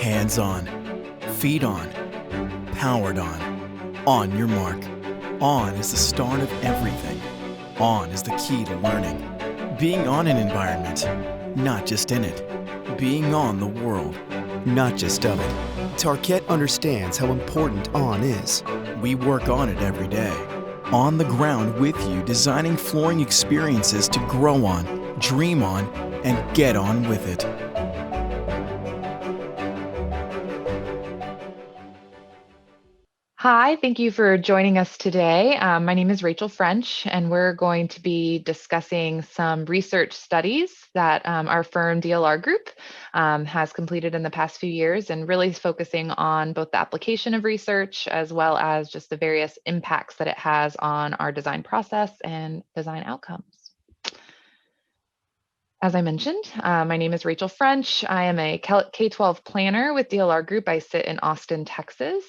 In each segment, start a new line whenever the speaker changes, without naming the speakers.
Hands on, feet on, powered on your mark. On is the start of everything. On is the key to learning. Being on an environment, not just in it. Being on the world, not just of it.
Tarkett understands how important On is.
We work on it every day. On the ground with you, designing flooring experiences to grow on, dream on, and get on with it.
Hi, thank you for joining us today. My name is Rachel French, and we're going to be discussing some research studies that our firm DLR Group has completed in the past few years, and really focusing on both the application of research as well as just the various impacts that it has on our design process and design outcomes. As I mentioned, my name is Rachel French. I am a K-12 planner with DLR Group. I sit in Austin, Texas.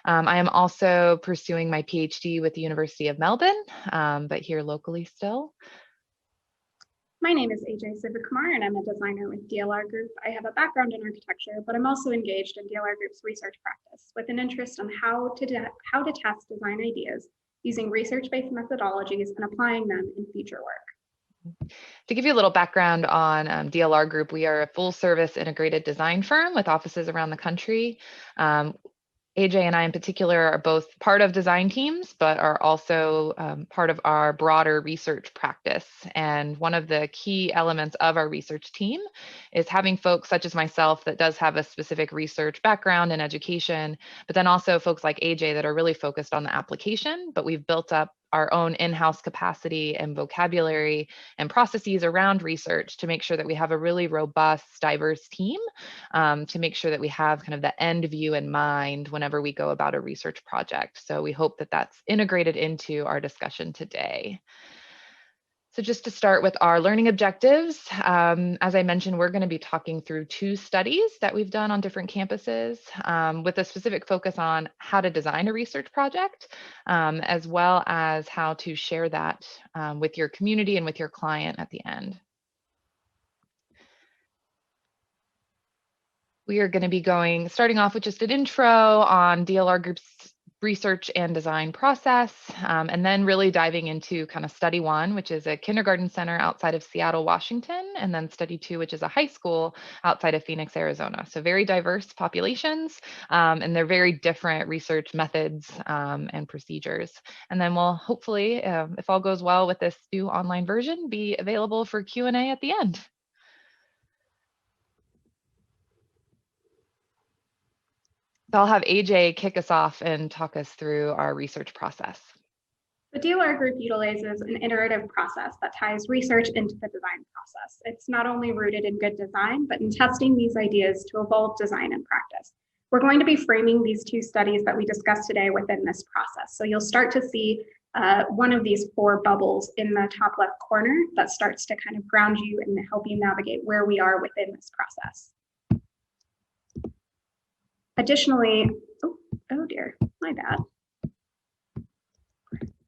I am also pursuing my PhD with the University of Melbourne, but here locally still.
My name is AJ Sivakumar, and I'm a designer with DLR Group. I have a background in architecture, but I'm also engaged in DLR Group's research practice with an interest in how to test design ideas using research-based methodologies and applying them in future work.
To give you a little background on DLR Group, we are a full-service integrated design firm with offices around the country. AJ and I in particular are both part of design teams, but are also part of our broader research practice. And one of the key elements of our research team is having folks such as myself that does have a specific research background and education, but then also folks like AJ that are really focused on the application, but we've built up our own in-house capacity and vocabulary and processes around research to make sure that we have a really robust, diverse team to make sure that we have kind of the end view in mind whenever we go about a research project. So we hope that that's integrated into our discussion today. So just to start with our learning objectives, as I mentioned, we're going to be talking through two studies that we've done on different campuses with a specific focus on how to design a research project, as well as how to share that with your community and with your client at the end. We are going to be starting off with just an intro on DLR Group's research and design process, and then really diving into kind of study one, which is a kindergarten center outside of Seattle, Washington, and then study two, which is a high school outside of Phoenix, Arizona. So very diverse populations, and they're very different research methods and procedures. And then we'll hopefully, if all goes well with this new online version, be available for Q&A at the end. So I'll have AJ kick us off and talk us through our research process.
The DLR Group utilizes an iterative process that ties research into the design process. It's not only rooted in good design, but in testing these ideas to evolve design and practice. We're going to be framing these two studies that we discussed today within this process. So you'll start to see one of these four bubbles in the top left corner that starts to kind of ground you and help you navigate where we are within this process. Additionally, oh dear, my bad.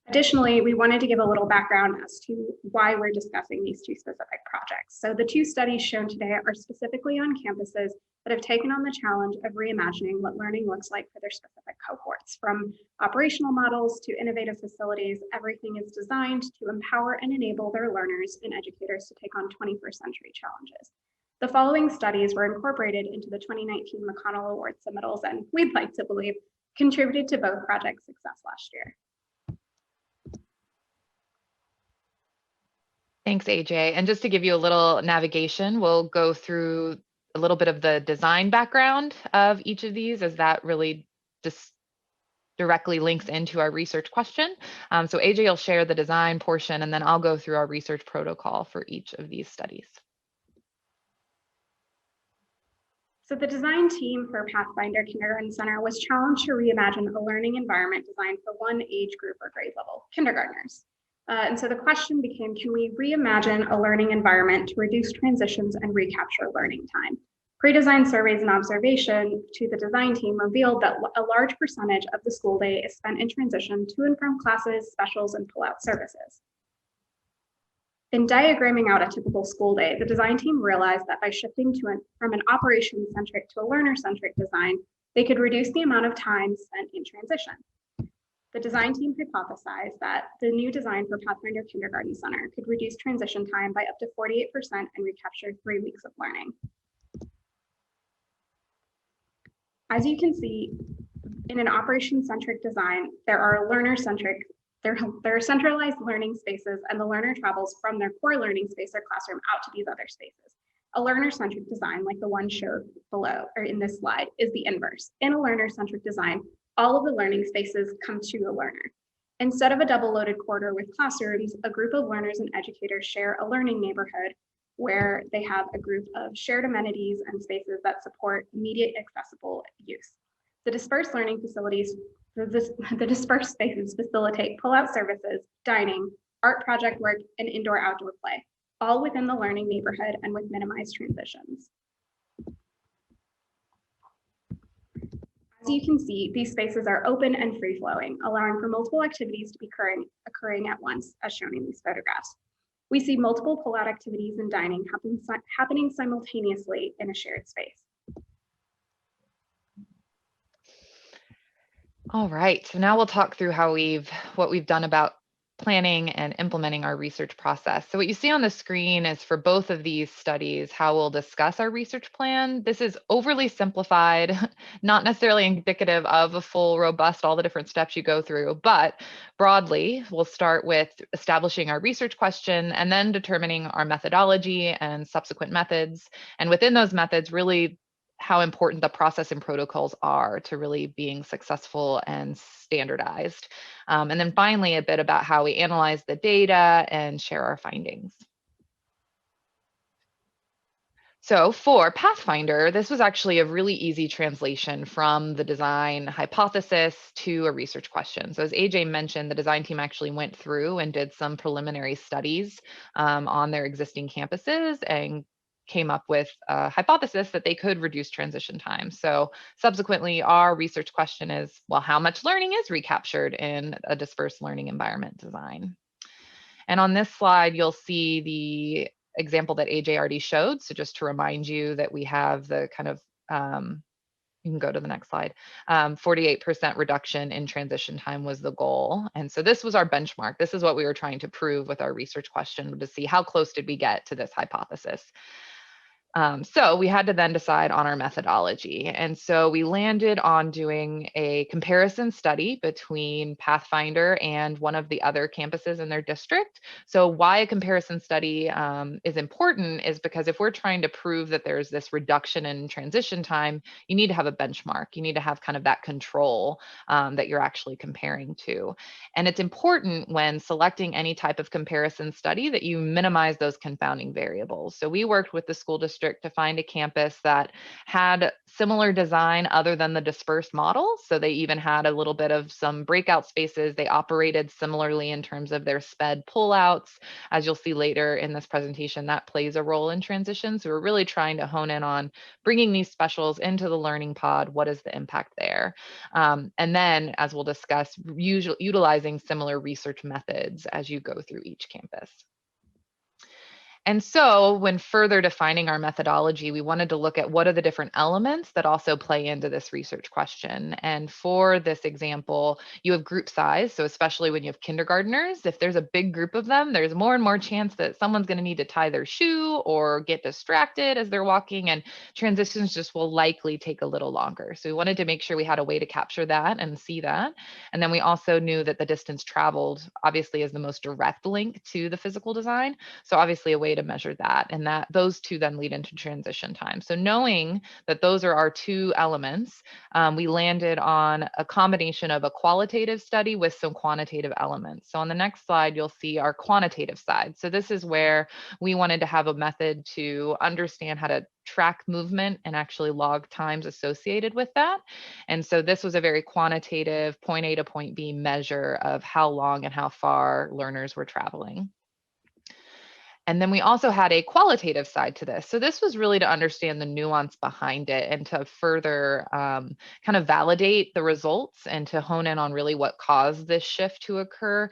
Additionally, we wanted to give a little background as to why we're discussing these two specific projects. So the two studies shown today are specifically on campuses that have taken on the challenge of reimagining what learning looks like for their specific cohorts. From operational models to innovative facilities, everything is designed to empower and enable their learners and educators to take on 21st century challenges. The following studies were incorporated into the 2019 McConnell Award submittals, and we'd like to believe contributed to both projects' success last year.
Thanks, AJ. And just to give you a little navigation, we'll go through a little bit of the design background of each of these, as that really just directly links into our research question. So AJ will share the design portion, and then I'll go through our research protocol for each of these studies.
So the design team for Pathfinder Kindergarten Center was challenged to reimagine a learning environment designed for one age group or grade level, kindergartners. And so the question became, can we reimagine a learning environment to reduce transitions and recapture learning time? Pre-design surveys and observation to the design team revealed that a large percentage of the school day is spent in transition to and from classes, specials, and pull-out services. In diagramming out a typical school day, the design team realized that by shifting from an operation-centric to a learner-centric design, they could reduce the amount of time spent in transition. The design team hypothesized that the new design for Pathfinder Kindergarten Center could reduce transition time by up to 48% and recapture 3 weeks of learning. As you can see, in an operation-centric design, there are centralized learning spaces, and the learner travels from their core learning space or classroom out to these other spaces. A learner-centric design, like the one showed below or in this slide, is the inverse. In a learner-centric design, all of the learning spaces come to the learner. Instead of a double-loaded corridor with classrooms, a group of learners and educators share a learning neighborhood where they have a group of shared amenities and spaces that support immediate accessible use. The dispersed learning facilities, the dispersed spaces facilitate pull-out services, dining, art project work, and indoor-outdoor play, all within the learning neighborhood and with minimized transitions. As you can see, these spaces are open and free-flowing, allowing for multiple activities to be occurring at once, as shown in these photographs. We see multiple pull-out activities and dining happening simultaneously in a shared space.
All right, so now we'll talk through what we've done about planning and implementing our research process. So what you see on the screen is for both of these studies, how we'll discuss our research plan. This is overly simplified, not necessarily indicative of a full, robust, all the different steps you go through, but broadly, we'll start with establishing our research question and then determining our methodology and subsequent methods. And within those methods, really how important the process and protocols are to really being successful and standardized. And then finally, a bit about how we analyze the data and share our findings. So for Pathfinder, this was actually a really easy translation from the design hypothesis to a research question. So as AJ mentioned, the design team actually went through and did some preliminary studies on their existing campuses and came up with a hypothesis that they could reduce transition time. So subsequently, our research question is, well, how much learning is recaptured in a dispersed learning environment design? And on this slide, you'll see the example that AJ already showed. So just to remind you that we have the kind of, you can go to the next slide, 48% reduction in transition time was the goal. And so this was our benchmark. This is what we were trying to prove with our research question, to see how close did we get to this hypothesis. So we had to then decide on our methodology. And so we landed on doing a comparison study between Pathfinder and one of the other campuses in their district. So why a comparison study is important is because if we're trying to prove that there's this reduction in transition time, you need to have a benchmark. You need to have kind of that control that you're actually comparing to. And it's important when selecting any type of comparison study that you minimize those confounding variables. So we worked with the school district to find a campus that had similar design other than the dispersed model. So they even had a little bit of some breakout spaces. They operated similarly in terms of their SPED pullouts. As you'll see later in this presentation, that plays a role in transition. So we're really trying to hone in on bringing these specials into the learning pod. What is the impact there? And then, as we'll discuss, utilizing similar research methods as you go through each campus. And so when further defining our methodology, we wanted to look at what are the different elements that also play into this research question. And for this example, you have group size. So especially when you have kindergartners, if there's a big group of them, there's more and more chance that someone's going to need to tie their shoe or get distracted as they're walking, and transitions just will likely take a little longer. So we wanted to make sure we had a way to capture that and see that. And then we also knew that the distance traveled obviously is the most direct link to the physical design. So obviously a way to measure that, and that those two then lead into transition time. So knowing that those are our two elements, we landed on a combination of a qualitative study with some quantitative elements. So on the next slide, you'll see our quantitative side. So this is where we wanted to have a method to understand how to track movement and actually log times associated with that. And so this was a very quantitative point A to point B measure of how long and how far learners were traveling. And then we also had a qualitative side to this. So this was really to understand the nuance behind it and to further kind of validate the results and to hone in on really what caused this shift to occur.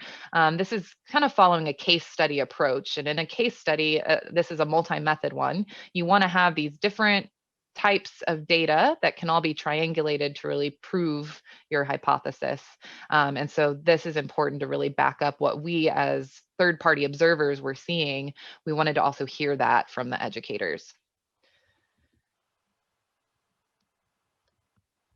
This is kind of following a case study approach. And in a case study, this is a multi-method one. You want to have these different types of data that can all be triangulated to really prove your hypothesis. And so this is important to really back up what we as third-party observers were seeing. We wanted to also hear that from the educators.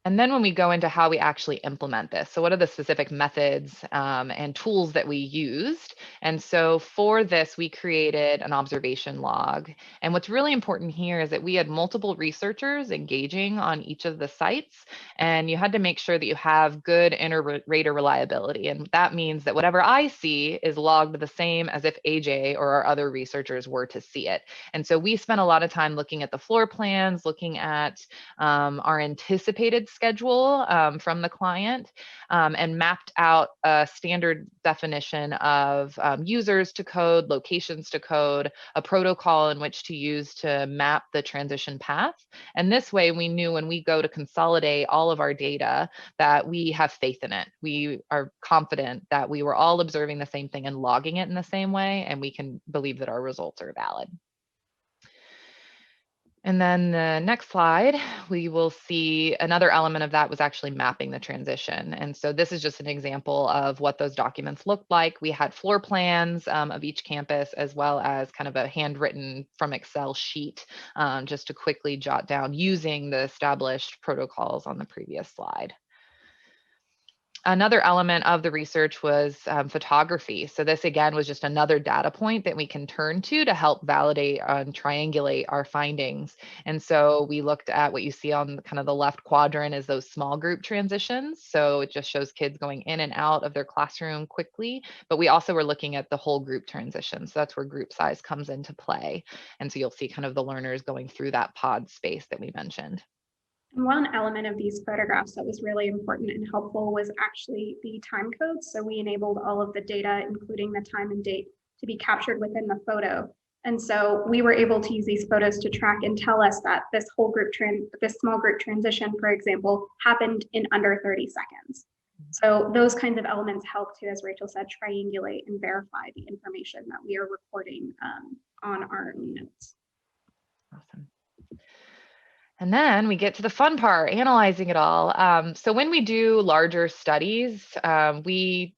And then when we go into how we actually implement this, so what are the specific methods and tools that we used? And so for this, we created an observation log. And what's really important here is that we had multiple researchers engaging on each of the sites, and you had to make sure that you have good inter-rater reliability. And that means that whatever I see is logged the same as if AJ or our other researchers were to see it. And so we spent a lot of time looking at the floor plans, looking at our anticipated schedule from the client, and mapped out a standard definition of users to code, locations to code, a protocol in which to use to map the transition path. And this way we knew when we go to consolidate all of our data that we have faith in it. We are confident that we were all observing the same thing and logging it in the same way, and we can believe that our results are valid. And then the next slide, we will see another element of that was actually mapping the transition. And so this is just an example of what those documents looked like. We had floor plans of each campus, as well as kind of a handwritten from Excel sheet, just to quickly jot down using the established protocols on the previous slide. Another element of the research was photography. So this again was just another data point that we can turn to help validate and triangulate our findings. And so we looked at what you see on kind of the left quadrant is those small group transitions. So it just shows kids going in and out of their classroom quickly, but we also were looking at the whole group transition. So that's where group size comes into play. And so you'll see kind of the learners going through that pod space that we mentioned.
And one element of these photographs that was really important and helpful was actually the time codes. So we enabled all of the data, including the time and date, to be captured within the photo. And so we were able to use these photos to track and tell us that this whole group this small group transition, for example, happened in under 30 seconds. So those kinds of elements help to, as Rachel said, triangulate and verify the information that we are recording on our notes.
Awesome. And then we get to the fun part, analyzing it all. So when we do larger studies, we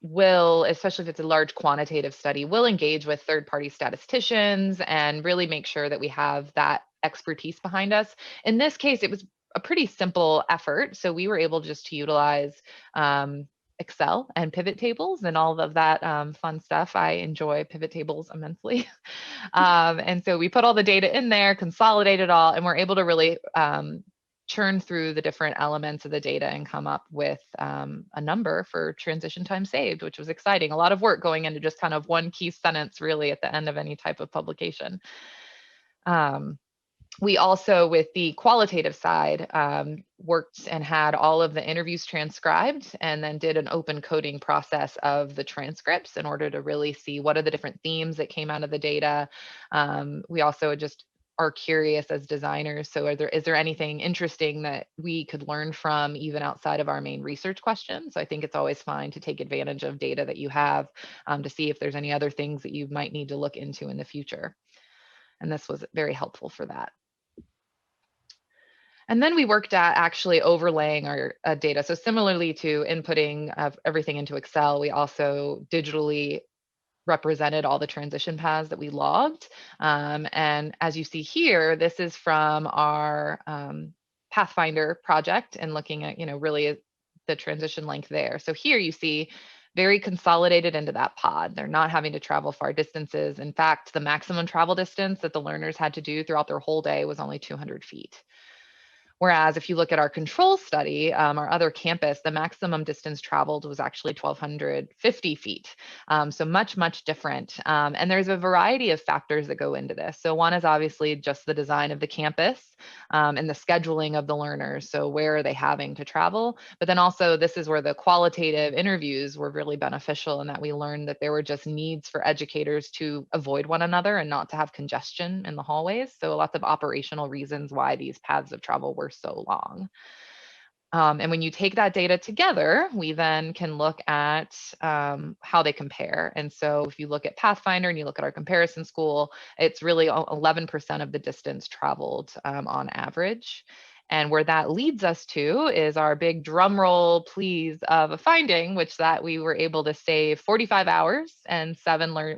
will, especially if it's a large quantitative study, we'll engage with third-party statisticians and really make sure that we have that expertise behind us. In this case, it was a pretty simple effort. So we were able just to utilize Excel and pivot tables and all of that fun stuff. I enjoy pivot tables immensely. And so we put all the data in there, consolidate it all, and we're able to really churn through the different elements of the data and come up with a number for transition time saved, which was exciting. A lot of work going into just kind of one key sentence really at the end of any type of publication. We also, with the qualitative side, worked and had all of the interviews transcribed and then did an open coding process of the transcripts in order to really see what are the different themes that came out of the data. We also just are curious as designers. So is there anything interesting that we could learn from even outside of our main research questions? So I think it's always fine to take advantage of data that you have to see if there's any other things that you might need to look into in the future. And this was very helpful for that. And then we worked at actually overlaying our data. So similarly to inputting everything into Excel, we also digitally represented all the transition paths that we logged. And as you see here, this is from our Pathfinder project and looking at, really the transition length there. So here you see very consolidated into that pod. They're not having to travel far distances. In fact, the maximum travel distance that the learners had to do throughout their whole day was only 200 feet. Whereas if you look at our control study, our other campus, the maximum distance traveled was actually 1,250 feet. So much, much different. And there's a variety of factors that go into this. So one is obviously just the design of the campus and the scheduling of the learners. So where are they having to travel? But then also this is where the qualitative interviews were really beneficial in that we learned that there were just needs for educators to avoid one another and not to have congestion in the hallways. So lots of operational reasons why these paths of travel were so long. And when you take that data together, we then can look at how they compare. And so if you look at Pathfinder and you look at our comparison school, it's really 11% of the distance traveled on average. And where that leads us to is our big drum roll, please, of a finding, which that we were able to save 45 hours and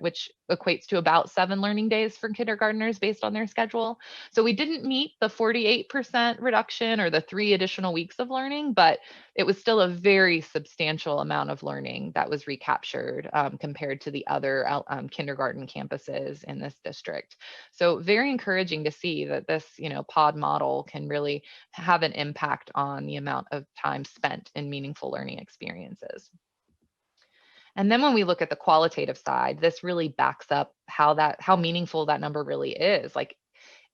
which equates to about 7 learning days for kindergartners based on their schedule. So we didn't meet the 48% reduction or the 3 additional weeks of learning, but it was still a very substantial amount of learning that was recaptured compared to the other kindergarten campuses in this district. So very encouraging to see that this, pod model can really have an impact on the amount of time spent in meaningful learning experiences. And then when we look at the qualitative side, this really backs up how meaningful that number really is. Like,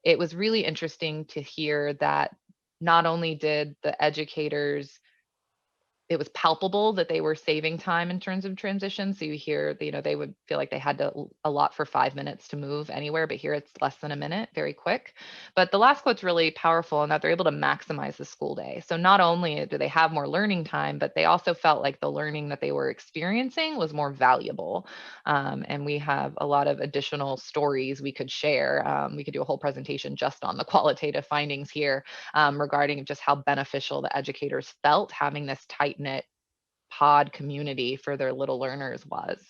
it was really interesting to hear that not only did the educators, it was palpable that they were saving time in terms of transition. So you hear, they would feel like they had to allot for 5 minutes to move anywhere, but here it's less than a minute, very quick. But the last quote's really powerful in that they're able to maximize the school day. So not only do they have more learning time, but they also felt like the learning that they were experiencing was more valuable. And we have a lot of additional stories we could share. We could do a whole presentation just on the qualitative findings here regarding just how beneficial the educators felt having this tight-knit pod community for their little learners was.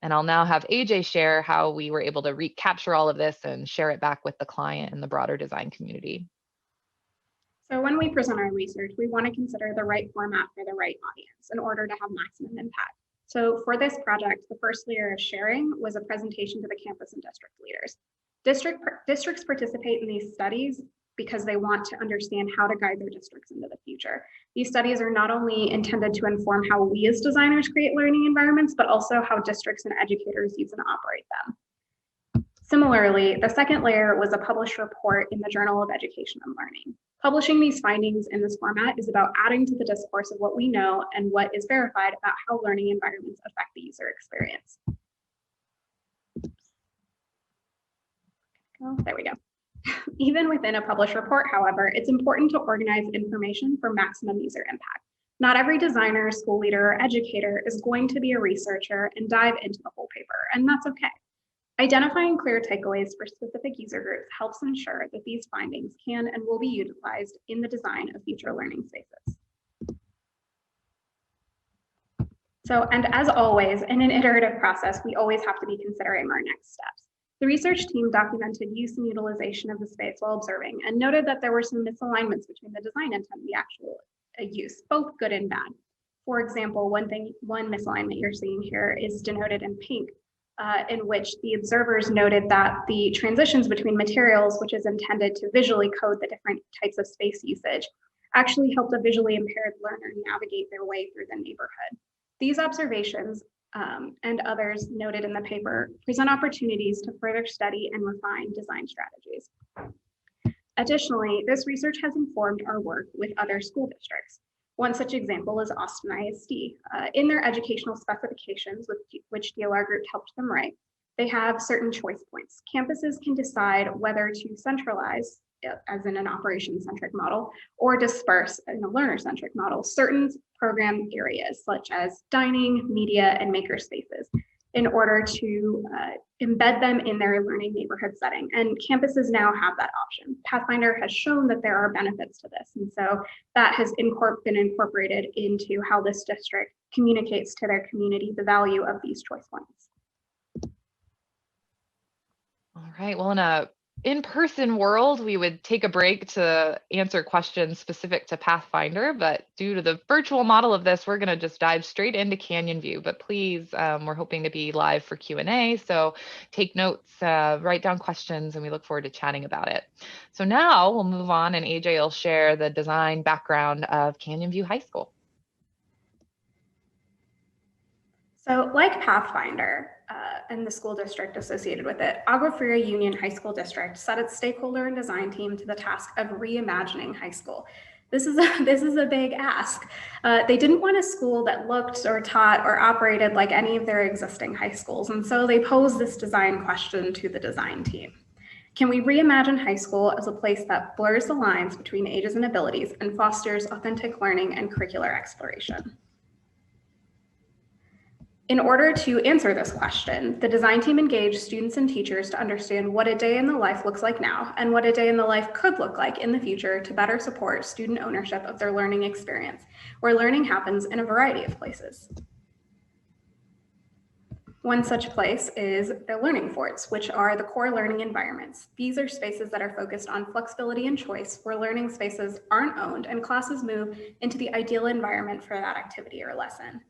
And I'll now have AJ share how we were able to recapture all of this and share it back with the client and the broader design community.
So when we present our research, we want to consider the right format for the right audience in order to have maximum impact. So for this project, the first layer of sharing was a presentation to the campus and district leaders. Districts participate in these studies because they want to understand how to guide their districts into the future. These studies are not only intended to inform how we as designers create learning environments, but also how districts and educators use and operate them. Similarly, the second layer was a published report in the Journal of Education and Learning. Publishing these findings in this format is about adding to the discourse of what we know and what is verified about how learning environments affect the user experience. Oh, there we go. Even within a published report, however, it's important to organize information for maximum user impact. Not every designer, school leader, or educator is going to be a researcher and dive into the whole paper, and that's okay. Identifying clear takeaways for specific user groups helps ensure that these findings can and will be utilized in the design of future learning spaces. So, and as always, in an iterative process, we always have to be considering our next steps. The research team documented use and utilization of the space while observing and noted that there were some misalignments between the design intent and the actual use, both good and bad. For example, one misalignment you're seeing here is denoted in pink, in which the observers noted that the transitions between materials, which is intended to visually code the different types of space usage, actually helped a visually impaired learner navigate their way through the neighborhood. These observations and others noted in the paper present opportunities to further study and refine design strategies. Additionally, this research has informed our work with other school districts. One such example is Austin ISD. In their educational specifications, which DLR Group helped them write, they have certain choice points. Campuses can decide whether to centralize, as in an operation-centric model, or disperse in a learner-centric model, certain program areas such as dining, media, and maker spaces in order to embed them in their learning neighborhood setting. And campuses now have that option. Pathfinder has shown that there are benefits to this. And so that has been incorporated into how this district communicates to their community the value of these choice points.
All right, well, in a in-person world, we would take a break to answer questions specific to Pathfinder, but due to the virtual model of this, we're going to just dive straight into Canyon View. But please, we're hoping to be live for Q&A, so take notes, write down questions, and we look forward to chatting about it. So now we'll move on, and AJ will share the design background of Canyon View High School.
So like Pathfinder and the school district associated with it, Agua Fria Union High School District set its stakeholder and design team to the task of reimagining high school. This is a big ask. They didn't want a school that looked or taught or operated like any of their existing high schools. And so they posed this design question to the design team. Can we reimagine high school as a place that blurs the lines between ages and abilities and fosters authentic learning and curricular exploration? In order to answer this question, the design team engaged students and teachers to understand what a day in the life looks like now and what a day in the life could look like in the future to better support student ownership of their learning experience, where learning happens in a variety of places. One such place is the learning forts, which are the core learning environments. These are spaces that are focused on flexibility and choice, where learning spaces aren't owned and classes move into the ideal environment for that activity or lesson.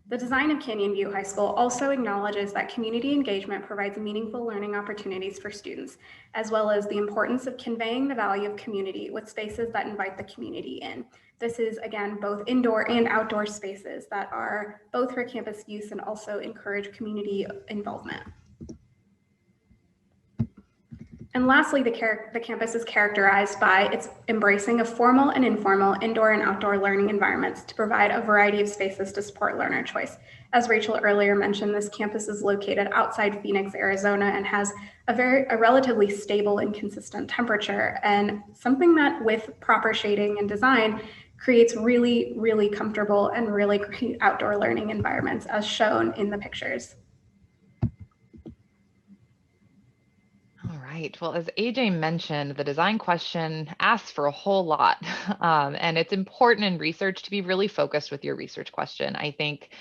The design of Canyon View High School also acknowledges that community engagement provides meaningful learning opportunities for students, as well as the importance of conveying the value of community with spaces that invite the community in. This is, again, both indoor and outdoor spaces that are both for campus use and also encourage community involvement. And lastly, the campus is characterized by its embracing of formal and informal indoor and outdoor learning environments to provide a variety of spaces to support learner choice. As Rachel earlier mentioned, this campus is located outside Phoenix, Arizona, and has a relatively stable and consistent temperature, and something that with proper shading and design creates really, really comfortable and really great outdoor learning environments, as shown in the pictures.
All right. Well, as AJ mentioned, the design question asks for a whole lot. And it's important in research to be really focused with your research question. I think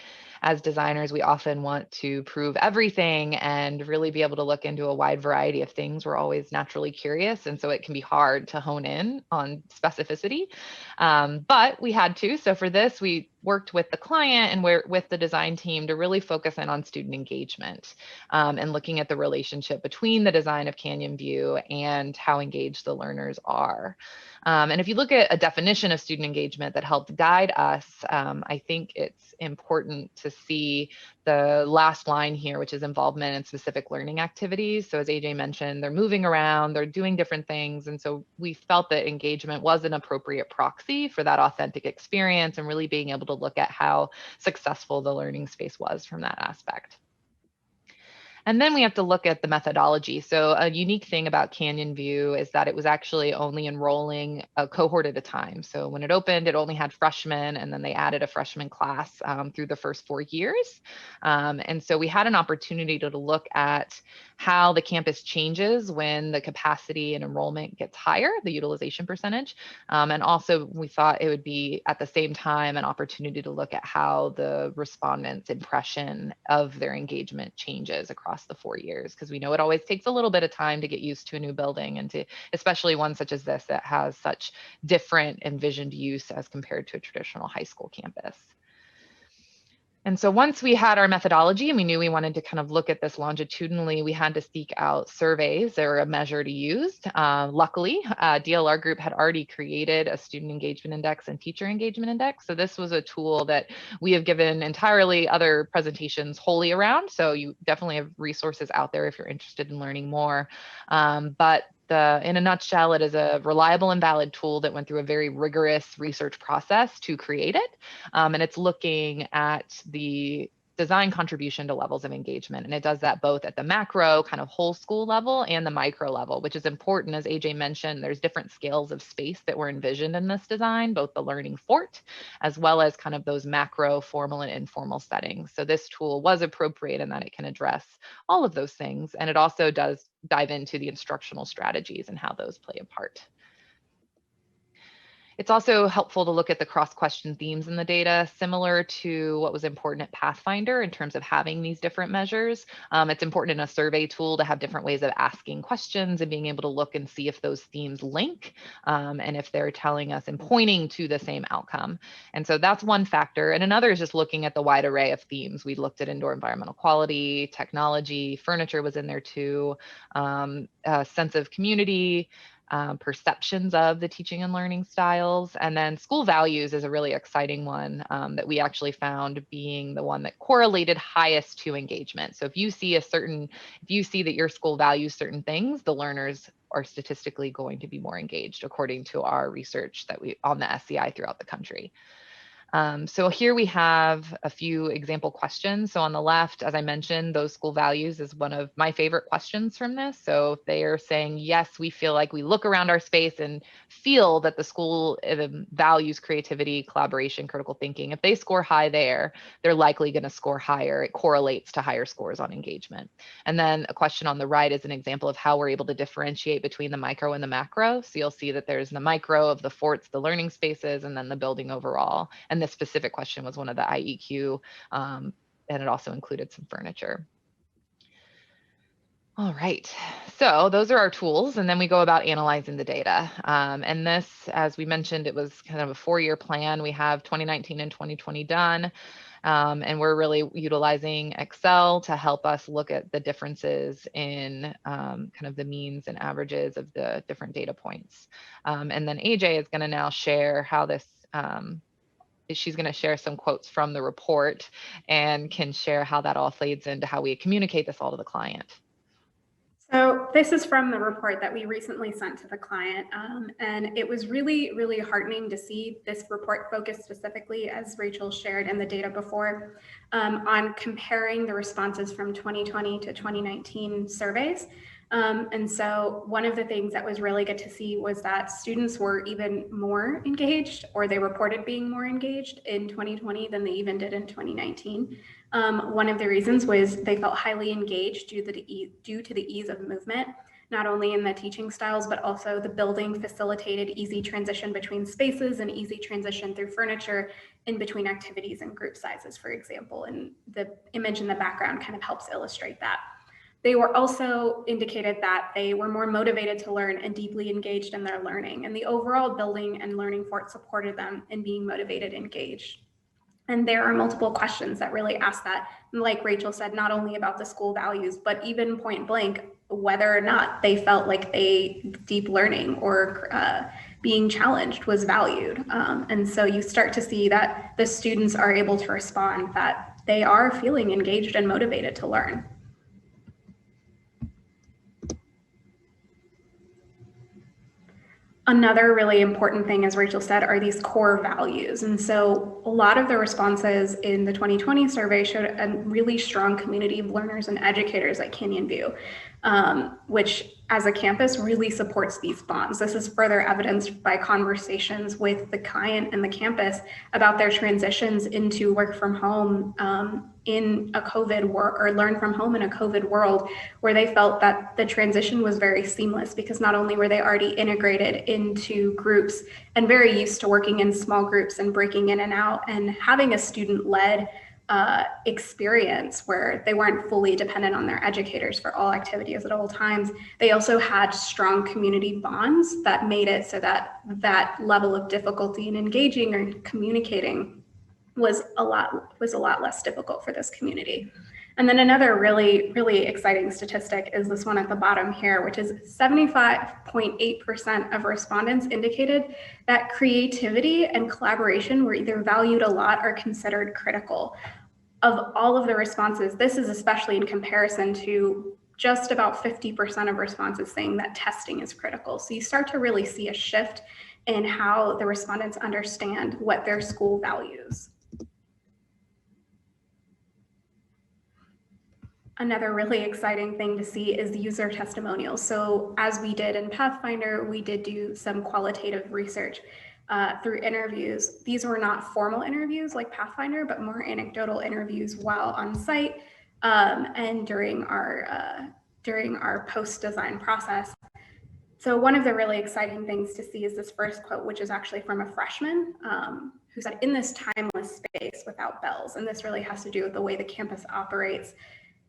as designers, we often want to prove everything and really be able to look into a wide variety of things. We're always naturally curious, and so it can be hard to hone in on specificity. But we had to. So for this, we worked with the client and with the design team to really focus in on student engagement and looking at the relationship between the design of Canyon View and how engaged the learners are. And if you look at a definition of student engagement that helped guide us, I think it's important to see the last line here, which is involvement in specific learning activities. So as AJ mentioned, they're moving around, they're doing different things. And so we felt that engagement was an appropriate proxy for that authentic experience and really being able to look at how successful the learning space was from that aspect. And then we have to look at the methodology. So a unique thing about Canyon View is that it was actually only enrolling a cohort at a time. So when it opened, it only had freshmen, and then they added a freshman class through the first 4 years. And so we had an opportunity to look at how the campus changes when the capacity and enrollment gets higher, the utilization percentage. And also we thought it would be at the same time an opportunity to look at how the respondents' impression of their engagement changes across the 4 years, because we know it always takes a little bit of time to get used to a new building, and to especially one such as this that has such different envisioned use as compared to a traditional high school campus. And so once we had our methodology and we knew we wanted to kind of look at this longitudinally, we had to seek out surveys or a measure to use. Luckily, DLR Group had already created a student engagement index and teacher engagement index. So this was a tool that we have given entirely other presentations wholly around. So you definitely have resources out there if you're interested in learning more. But in a nutshell, it is a reliable and valid tool that went through a very rigorous research process to create it. And it's looking at the design contribution to levels of engagement. And it does that both at the macro kind of whole school level and the micro level, which is important. As AJ mentioned, there's different scales of space that were envisioned in this design, both the learning fort, as well as kind of those macro, formal and informal settings. So this tool was appropriate in that it can address all of those things. And it also does dive into the instructional strategies and how those play a part. It's also helpful to look at the cross-question themes in the data, similar to what was important at Pathfinder in terms of having these different measures. It's important in a survey tool to have different ways of asking questions and being able to look and see if those themes link and if they're telling us and pointing to the same outcome. And so that's one factor. And another is just looking at the wide array of themes. We looked at indoor environmental quality, technology, furniture was in there too, sense of community, perceptions of the teaching and learning styles. And then school values is a really exciting one that we actually found being the one that correlated highest to engagement. So if you see that your school values certain things, the learners are statistically going to be more engaged according to our research that on the SCI throughout the country. So here we have a few example questions. So on the left, as I mentioned, those school values is one of my favorite questions from this. So if they are saying, yes, we feel like we look around our space and feel that the school values creativity, collaboration, critical thinking. If they score high there, they're likely going to score higher. It correlates to higher scores on engagement. And then a question on the right is an example of how we're able to differentiate between the micro and the macro. So you'll see that there's the micro of the forts, the learning spaces, and then the building overall. And this specific question was one of the IEQ, and it also included some furniture. All right, so those are our tools, and then we go about analyzing the data. And this, as we mentioned, it was kind of a 4-year plan. We have 2019 and 2020 done, and we're really utilizing Excel to help us look at the differences in kind of the means and averages of the different data points. And then AJ is going to now share how this she's going to share some quotes from the report and can share how that all fades into how we communicate this all to the client.
So this is from the report that we recently sent to the client, and it was really, really heartening to see this report focus specifically, as Rachel shared in the data before, on comparing the responses from 2020 to 2019 surveys. And so one of the things that was really good to see was that students were even more engaged, or they reported being more engaged in 2020 than they even did in 2019. One of the reasons was they felt highly engaged due to the ease of movement, not only in the teaching styles, but also the building facilitated easy transition between spaces and easy transition through furniture in between activities and group sizes, for example. And the image in the background kind of helps illustrate that. They were also indicated that they were more motivated to learn and deeply engaged in their learning. And the overall building and learning fort supported them in being motivated and engaged. And there are multiple questions that really ask that. And like Rachel said, not only about the school values, but even point blank, whether or not they felt like deep learning or being challenged was valued. And so you start to see that the students are able to respond that they are feeling engaged and motivated to learn. Another really important thing, as Rachel said, are these core values. And so a lot of the responses in the 2020 survey showed a really strong community of learners and educators at Canyon View, which as a campus really supports these bonds. This is further evidenced by conversations with the client and the campus about their transitions into work from home in a COVID work, or learn from home in a COVID world, where they felt that the transition was very seamless because not only were they already integrated into groups and very used to working in small groups and breaking in and out and having a student-led experience where they weren't fully dependent on their educators for all activities at all times. They also had strong community bonds that made it so that that level of difficulty in engaging or communicating was a lot less difficult for this community. And then another really, really exciting statistic is this one at the bottom here, which is 75.8% of respondents indicated that creativity and collaboration were either valued a lot or considered critical. Of all of the responses, this is especially in comparison to just about 50% of responses saying that testing is critical. So you start to really see a shift in how the respondents understand what their school values. Another really exciting thing to see is the user testimonials. So as we did in Pathfinder, we did do some qualitative research through interviews. These were not formal interviews like Pathfinder, but more anecdotal interviews while on site and during our post-design process. So one of the really exciting things to see is this first quote, which is actually from a freshman who said, "In this timeless space without bells," and this really has to do with the way the campus operates.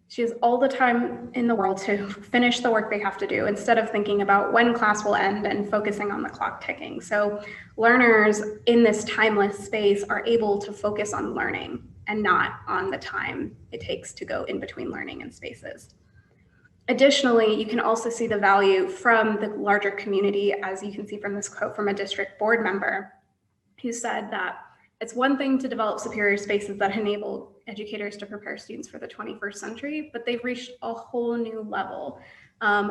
She has all the time in the world to finish the work they have to do instead of thinking about when class will end and focusing on the clock ticking. So learners in this timeless space are able to focus on learning and not on the time it takes to go in between learning and spaces. Additionally, you can also see the value from the larger community, as you can see from this quote from a district board member who said that it's one thing to develop superior spaces that enable educators to prepare students for the 21st century, but they've reached a whole new level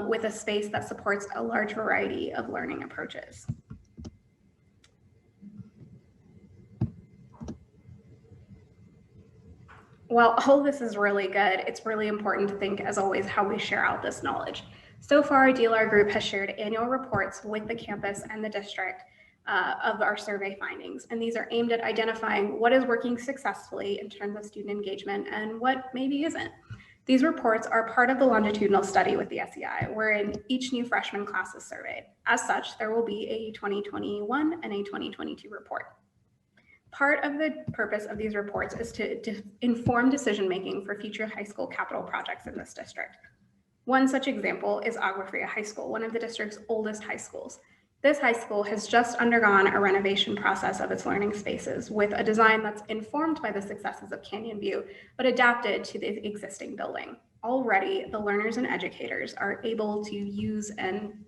with a space that supports a large variety of learning approaches. While all this is really good, it's really important to think, as always, how we share out this knowledge. So far, DLR Group has shared annual reports with the campus and the district of our survey findings. And these are aimed at identifying what is working successfully in terms of student engagement and what maybe isn't. These reports are part of the longitudinal study with the SEI, wherein each new freshman class is surveyed. As such, there will be a 2021 and a 2022 report. Part of the purpose of these reports is to inform decision-making for future high school capital projects in this district. One such example is Agua Fria High School, one of the district's oldest high schools. This high school has just undergone a renovation process of its learning spaces with a design that's informed by the successes of Canyon View, but adapted to the existing building. Already, the learners and educators are able to use and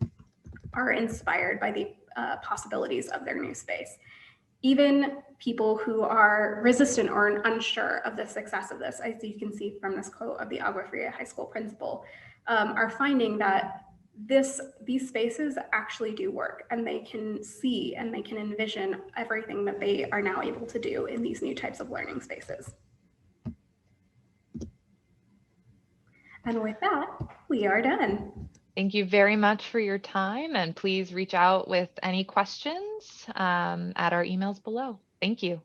are inspired by the possibilities of their new space. Even people who are resistant or unsure of the success of this, as you can see from this quote of the Agua Fria High School principal, are finding that these spaces actually do work, and they can see and they can envision everything that they are now able to do in these new types of learning spaces. And with that, we are done.
Thank you very much for your time, and please reach out with any questions at our emails below. Thank you.